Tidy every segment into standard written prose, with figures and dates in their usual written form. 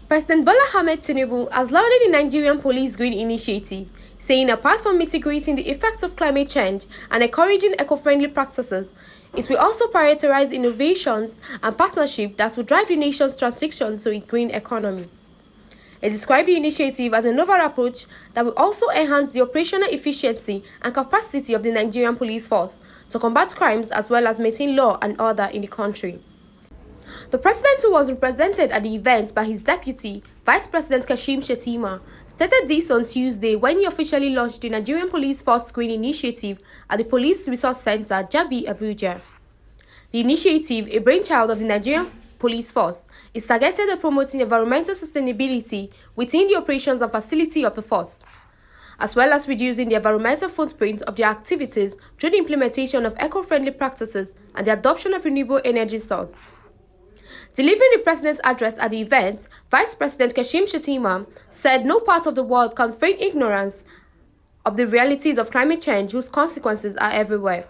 President Bola Ahmed Tinubu has lauded the Nigerian Police Green Initiative, saying apart from mitigating the effects of climate change and encouraging eco-friendly practices, it will also prioritize innovations and partnerships that will drive the nation's transition to a green economy. He described the initiative as a novel approach that will also enhance the operational efficiency and capacity of the Nigerian police force to combat crimes as well as maintain law and order in the country. The president, who was represented at the event by his deputy, Vice President Kashim Shettima, stated this on Tuesday when he officially launched the Nigerian Police Force Green Initiative at the Police Resource Center, Jabi, Abuja. The initiative, a brainchild of the Nigerian Police Force, is targeted at promoting environmental sustainability within the operations and facility of the force, as well as reducing the environmental footprint of their activities through the implementation of eco-friendly practices and the adoption of renewable energy sources. Delivering the president's address at the event, Vice President Kashim Shettima said no part of the world can feign ignorance of the realities of climate change, whose consequences are everywhere.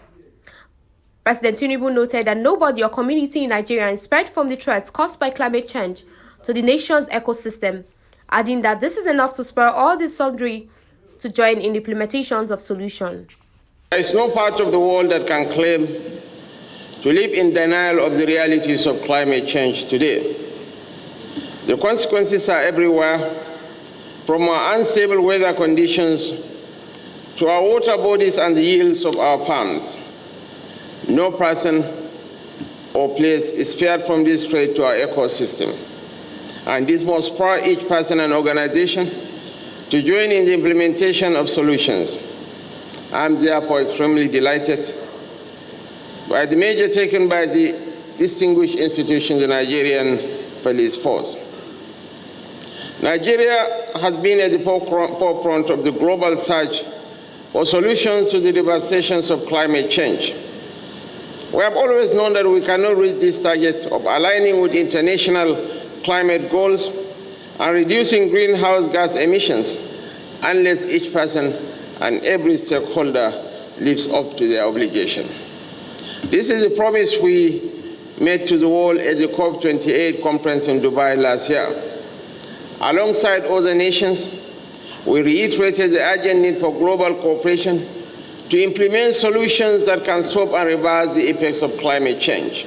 President Tinubu noted that nobody or community in Nigeria is spared from the threats caused by climate change to the nation's ecosystem, adding that this is enough to spur all the sundry to join in the implementations of solutions. There is no part of the world that can claim to live in denial of the realities of climate change today. The consequences are everywhere, from our unstable weather conditions to our water bodies and the yields of our farms. No person or place is spared from this threat to our ecosystem, and this must spur each person and organization to join in the implementation of solutions. I am therefore extremely delighted by the measure taken by the distinguished institution, the Nigerian Police Force. Nigeria has been at the forefront of the global search for solutions to the devastations of climate change. We have always known that we cannot reach this target of aligning with international climate goals and reducing greenhouse gas emissions unless each person and every stakeholder lives up to their obligation. This is the promise we made to the world at the COP28 conference in Dubai last year. Alongside other nations, we reiterated the urgent need for global cooperation to implement solutions that can stop and reverse the effects of climate change.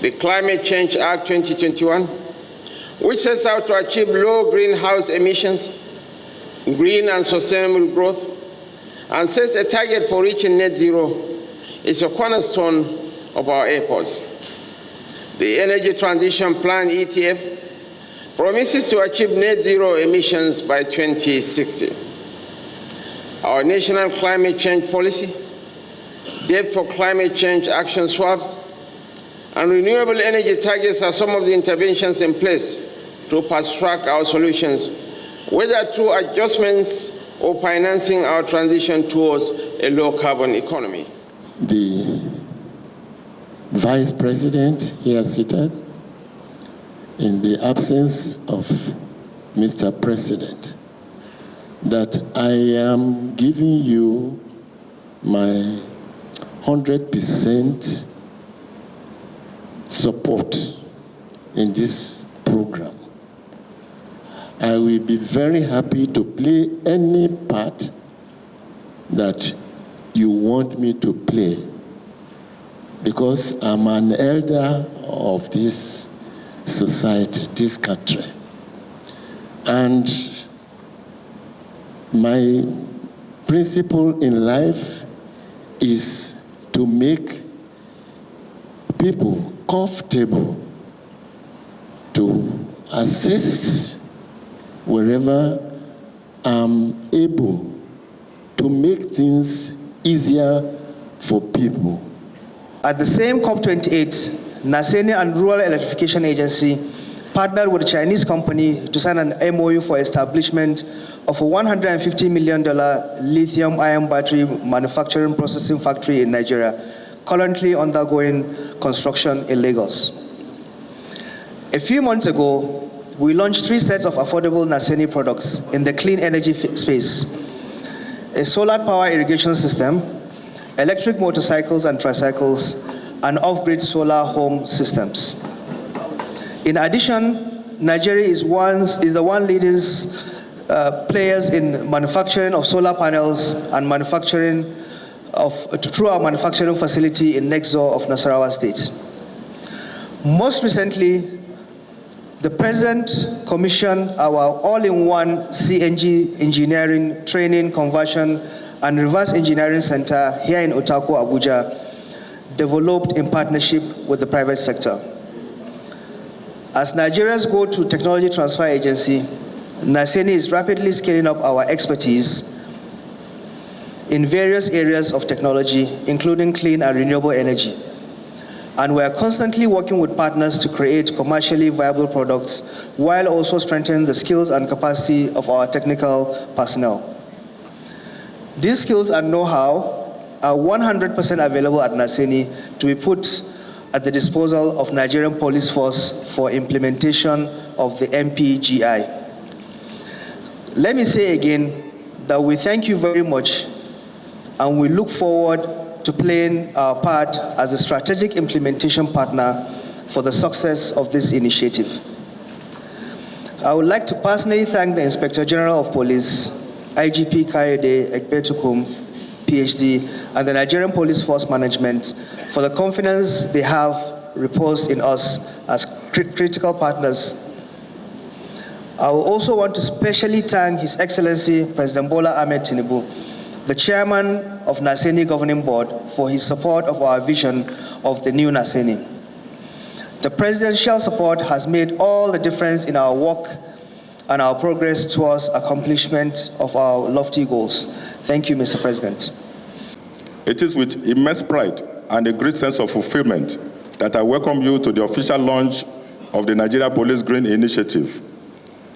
The Climate Change Act 2021, which sets out to achieve low greenhouse emissions, green and sustainable growth, and sets a target for reaching net zero, is a cornerstone of our efforts. The Energy Transition Plan, ETF, promises to achieve net zero emissions by 2060. Our national climate change policy, debt for climate change action swaps, and renewable energy targets are some of the interventions in place to fast-track our solutions, whether through adjustments or financing our transition towards a low-carbon economy. The Vice President here seated, in the absence of Mr. President, that I am giving you my 100% support in this program. I will be very happy to play any part that you want me to play, because I'm an elder of this society, this country. And my principle in life is to make people comfortable, to assist wherever I'm able, to make things easier for people. At the same COP28, Naseni and Rural Electrification Agency partnered with a Chinese company to sign an MOU for establishment of a $150 million lithium-ion battery manufacturing processing factory in Nigeria, currently undergoing construction in Lagos. A few months ago, we launched 3 sets of affordable Naseni products in the clean energy space: a solar power irrigation system, electric motorcycles and tricycles, and off-grid solar home systems. In addition, Nigeria is the one leading players in manufacturing of solar panels and manufacturing through our manufacturing facility in next door of Nasarawa State. Most recently, the President commissioned our all-in-one CNG engineering, training, conversion, and reverse engineering center here in Otako, Abuja, developed in partnership with the private sector. As Nigeria's go-to technology transfer agency, NASENI is rapidly scaling up our expertise in various areas of technology, including clean and renewable energy. And we are constantly working with partners to create commercially viable products while also strengthening the skills and capacity of our technical personnel. These skills and know-how are 100% available at NASENI to be put at the disposal of Nigerian Police Force for implementation of the MPGI. Let me say again that we thank you very much and we look forward to playing our part as a strategic implementation partner for the success of this initiative. I would like to personally thank the Inspector General of Police, IGP Kayode Ekpetukum, PhD, and the Nigerian Police Force Management for the confidence they have reposed in us as critical partners. I will also want to specially thank His Excellency President Bola Ahmed Tinubu, the Chairman of NASENI Governing Board, for his support of our vision of the new NASENI. The presidential support has made all the difference in our work and our progress towards accomplishment of our lofty goals. Thank you, Mr. President. It is with immense pride and a great sense of fulfillment that I welcome you to the official launch of the Nigeria Police Green Initiative.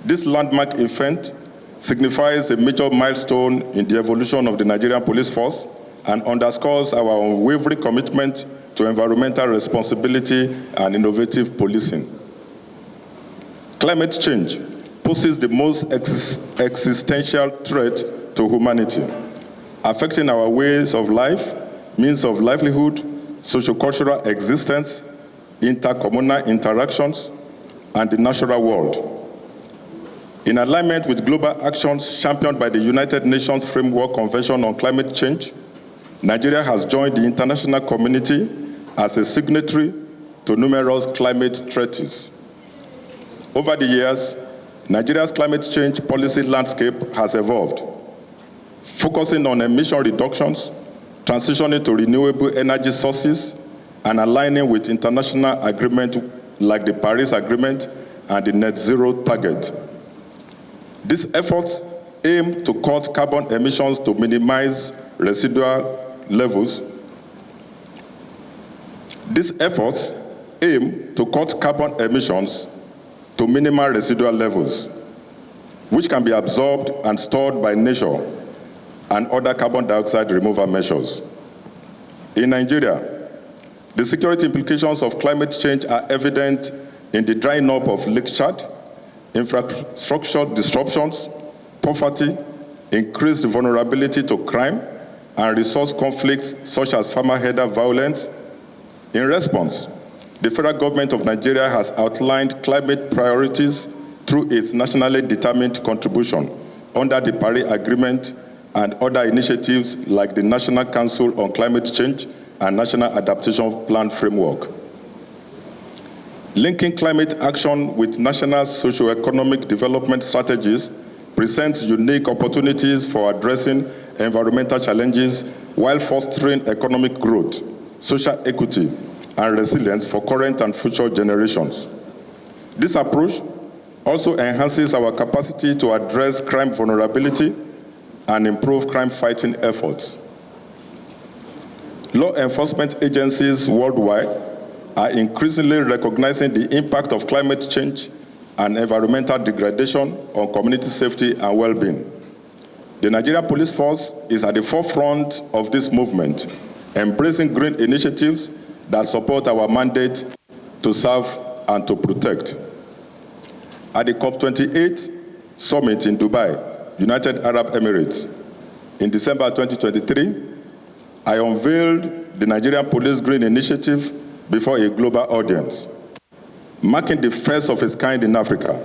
This landmark event signifies a major milestone in the evolution of the Nigerian Police Force and underscores our unwavering commitment to environmental responsibility and innovative policing. Climate change poses the most existential threat to humanity, affecting our ways of life, means of livelihood, socio-cultural existence, intercommunal interactions, and the natural world. In alignment with global actions championed by the United Nations Framework Convention on Climate Change, Nigeria has joined the international community as a signatory to numerous climate treaties. Over the years, Nigeria's climate change policy landscape has evolved, focusing on emission reductions, transitioning to renewable energy sources, and aligning with international agreements like the Paris Agreement and the Net Zero target. These efforts aim to cut carbon emissions to minimize residual levels. These efforts aim to cut carbon emissions to minimal residual levels, which can be absorbed and stored by nature and other carbon dioxide removal measures. In Nigeria, the security implications of climate change are evident in the drying up of Lake Chad, infrastructure disruptions, poverty, increased vulnerability to crime, and resource conflicts such as farmer-herder violence. In response, the federal government of Nigeria has outlined climate priorities through its nationally determined contribution under the Paris Agreement and other initiatives like the National Council on Climate Change and National Adaptation Plan Framework. Linking climate action with national socio-economic development strategies presents unique opportunities for addressing environmental challenges while fostering economic growth, social equity, and resilience for current and future generations. This approach also enhances our capacity to address crime vulnerability and improve crime-fighting efforts. Law enforcement agencies worldwide are increasingly recognizing the impact of climate change and environmental degradation on community safety and well-being. The Nigeria Police Force is at the forefront of this movement, embracing green initiatives that support our mandate to serve and to protect. At the COP28 summit in Dubai, United Arab Emirates, in December 2023, I unveiled the Nigerian Police Green Initiative before a global audience. marking the first of its kind in Africa.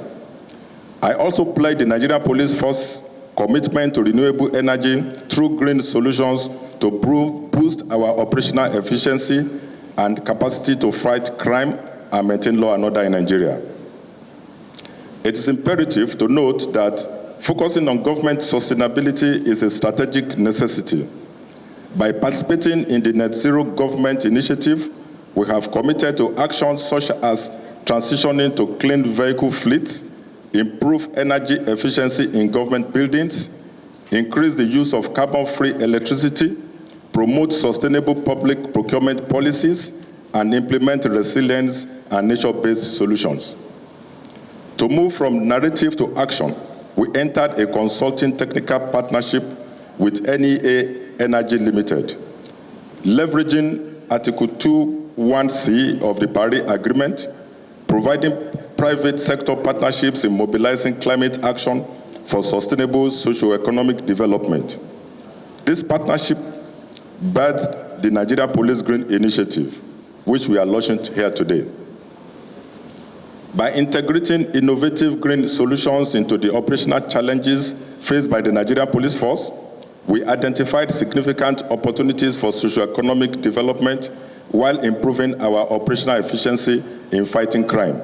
I also pledge the Nigerian Police Force commitment to renewable energy through green solutions to boost our operational efficiency and capacity to fight crime and maintain law and order in Nigeria. It is imperative to note that focusing on government sustainability is a strategic necessity. By participating in the Net Zero Government Initiative, we have committed to actions such as transitioning to clean vehicle fleets, improve energy efficiency in government buildings, increase the use of carbon-free electricity, promote sustainable public procurement policies, and implement resilience and nature-based solutions. To move from narrative to action, we entered a consulting technical partnership with NEA Energy Limited. Leveraging Article 2(1)(c) of the Paris Agreement, providing private sector partnerships in mobilizing climate action for sustainable socio-economic development. This partnership birthed the Nigeria Police Green Initiative, which we are launching here today. By integrating innovative green solutions into the operational challenges faced by the Nigerian Police Force, we identified significant opportunities for socio-economic development while improving our operational efficiency in fighting crime.